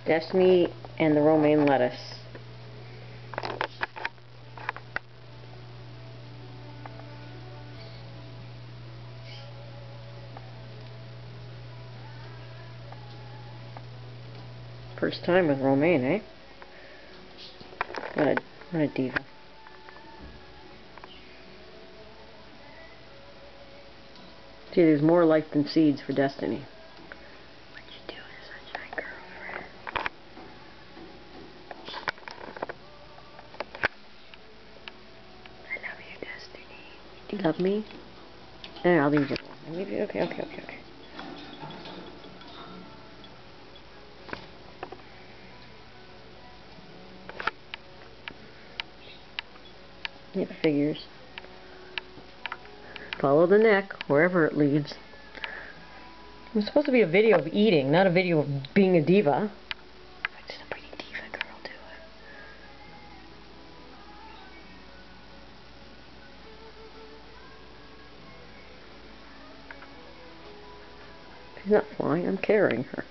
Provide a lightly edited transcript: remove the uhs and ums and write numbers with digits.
Destiny and the romaine lettuce. First time with romaine, eh? What a diva. See, there's more life than seeds for Destiny. What you doing, sunshine girlfriend? I love you, Destiny. Do you love me? I'll leave you alone. I'll leave you. Okay. It figures. Follow the neck, wherever it leads. It's supposed to be a video of eating, not a video of being a diva. What did a pretty diva girl do? She's not flying, I'm carrying her.